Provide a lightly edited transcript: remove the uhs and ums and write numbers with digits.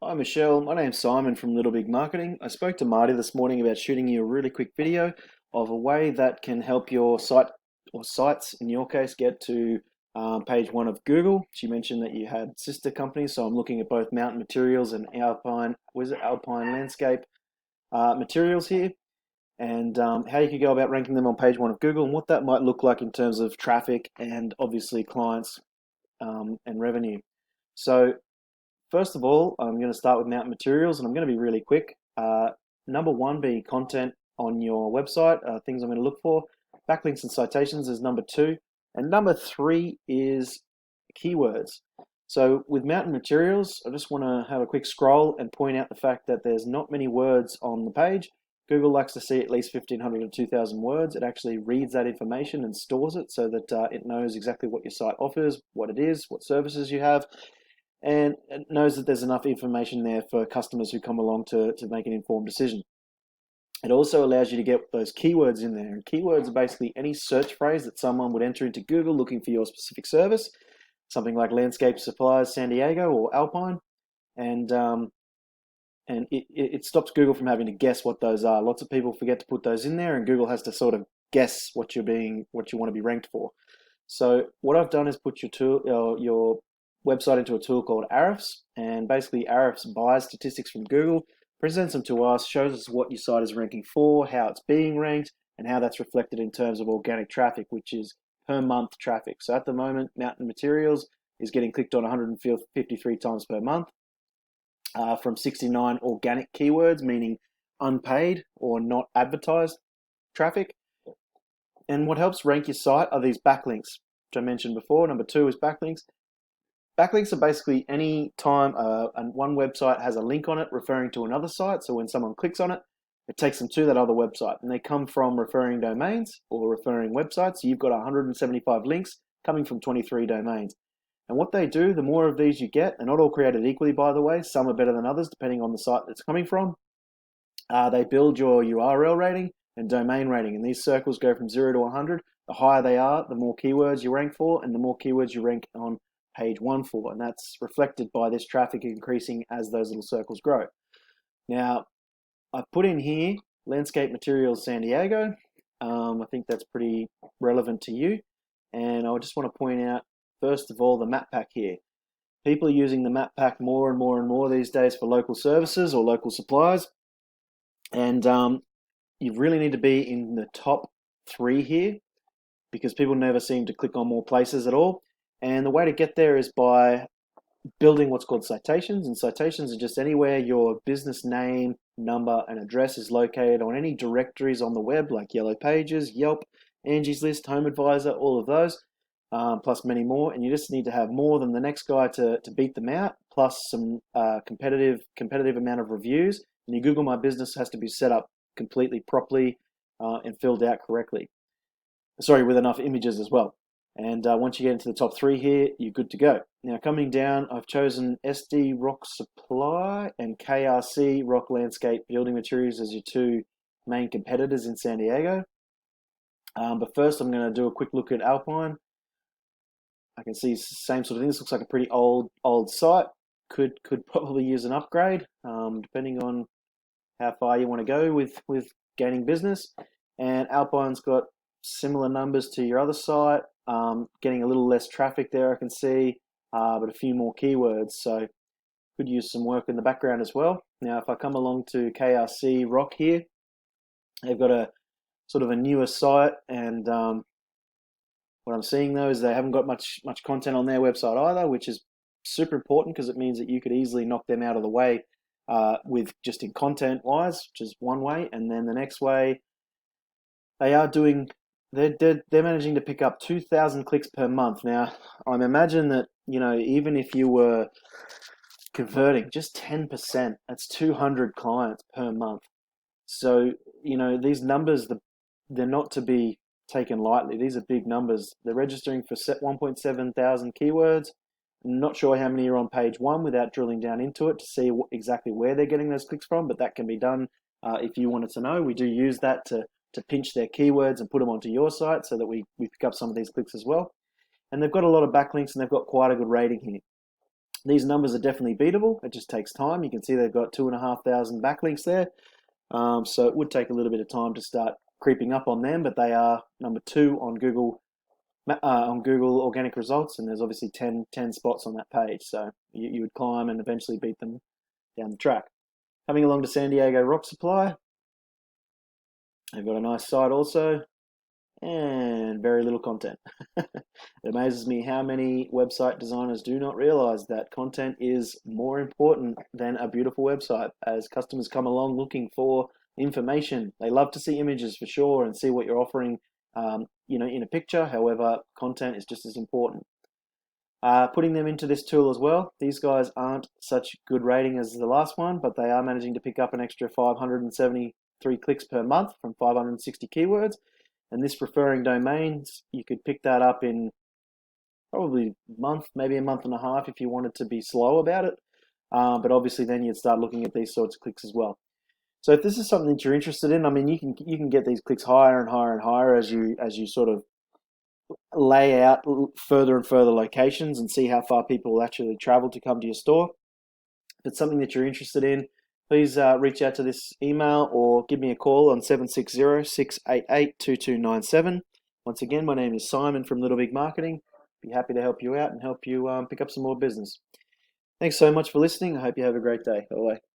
Hi Michelle, my name's Simon from Little Big Marketing. I spoke to Marty this morning about shooting you a really quick video of a way that can help your site or sites, in your case, get to page one of Google. She mentioned that you had sister companies, so I'm looking at both Mountain Materials and Alpine, was it Alpine Landscape Materials here, and how you could go about ranking them on page one of Google and what that might look like in terms of traffic and obviously clients and revenue. So first of all, I'm going to start with Mountain Materials, and I'm going to be really quick. Number one being content on your website, things I'm going to look for. Backlinks and citations is number two. And number three is keywords. So with Mountain Materials, I just want to have a quick scroll and point out the fact that there's not many words on the page. Google likes to see at least 1,500 to 2,000 words. It actually reads that information and stores it so that it knows exactly what your site offers, what it is, what services you have, and it knows that there's enough information there for customers who come along to make an informed decision. It also allows you to get those keywords in there. And keywords are basically any search phrase that someone would enter into Google looking for your specific service, something like Landscape Supplies San Diego or Alpine, and it stops Google from having to guess what those are. Lots of people forget to put those in there, and Google has to sort of guess what you want to be ranked for. So what I've done is put your website into a tool called Ahrefs, and basically Ahrefs buys statistics from Google, presents them to us, shows us what your site is ranking for, how it's being ranked, and how that's reflected in terms of organic traffic, which is per month traffic. So at the moment, Mountain Materials is getting clicked on 153 times per month from 69 organic keywords, meaning unpaid or not advertised traffic. And what helps rank your site are these backlinks, which I mentioned before. Number two is backlinks. Backlinks are basically any time one website has a link on it referring to another site. So when someone clicks on it, it takes them to that other website. And they come from referring domains or referring websites. So you've got 175 links coming from 23 domains. And what they do, the more of these you get, they're not all created equally, by the way. Some are better than others, depending on the site that's coming from. They build your URL rating and domain rating. And these circles go from 0 to 100. The higher they are, the more keywords you rank for, and the more keywords you rank on page one for, and that's reflected by this traffic increasing as those little circles grow. Now, I've put in here Landscape Materials San Diego. I think that's pretty relevant to you, and I just want to point out, first of all, the map pack here. People are using the map pack more and more and more these days for local services or local suppliers, and you really need to be in the top three here because people never seem to click on more places at all. And the way to get there is by building what's called citations. And citations are just anywhere your business name, number, and address is located on any directories on the web, like Yellow Pages, Yelp, Angie's List, Home Advisor, all of those, plus many more. And you just need to have more than the next guy to beat them out, plus some competitive amount of reviews. And your Google My Business has to be set up completely properly and filled out correctly. Sorry, with enough images as well. And once you get into the top three here, you're good to go. Now coming down, I've chosen SD Rock Supply and KRC Rock Landscape Building Materials as your two main competitors in San Diego. But first I'm going to do a quick look at Alpine. I can see same sort of thing. This looks like a pretty old site. Could probably use an upgrade, depending on how far you want to go with gaining business. And Alpine's got similar numbers to your other site, getting a little less traffic there, I can see, but a few more keywords, so could use some work in the background as well. Now, if I come along to KRC Rock here, they've got a sort of a newer site, and what I'm seeing though is they haven't got much content on their website either, which is super important because it means that you could easily knock them out of the way with just in content wise, which is one way, and then the next way they're managing to pick up 2,000 clicks per month. Now, I imagine that, even if you were converting just 10%, that's 200 clients per month. So, these numbers, they're not to be taken lightly. These are big numbers. They're registering for 1.7 thousand keywords. I'm not sure how many are on page one without drilling down into it to see exactly where they're getting those clicks from, but that can be done if you wanted to know. We do use that to pinch their keywords and put them onto your site so that we pick up some of these clicks as well. And they've got a lot of backlinks and they've got quite a good rating here. These numbers are definitely beatable. It just takes time. You can see they've got 2,500 backlinks there. So it would take a little bit of time to start creeping up on them, but they are number 2 on Google organic results, and there's obviously 10 spots on that page. So you would climb and eventually beat them down the track. Coming along to San Diego Rock Supply, they've got a nice site also, and very little content. It amazes me how many website designers do not realize that content is more important than a beautiful website. As customers come along looking for information, they love to see images for sure and see what you're offering, in a picture. However, content is just as important. Putting them into this tool as well. These guys aren't such good rating as the last one, but they are managing to pick up an extra 573 clicks per month from 560 keywords. And this referring domains, you could pick that up in probably a month, maybe a month and a half if you wanted to be slow about it. But obviously then you'd start looking at these sorts of clicks as well. So if this is something that you're interested in, I mean, you can get these clicks higher and higher and higher as you sort of lay out further and further locations and see how far people will actually travel to come to your store. If it's something that you're interested in, please reach out to this email or give me a call on 760-688-2297. Once again, my name is Simon from Little Big Marketing. Be happy to help you out and help you pick up some more business. Thanks so much for listening. I hope you have a great day. Bye-bye.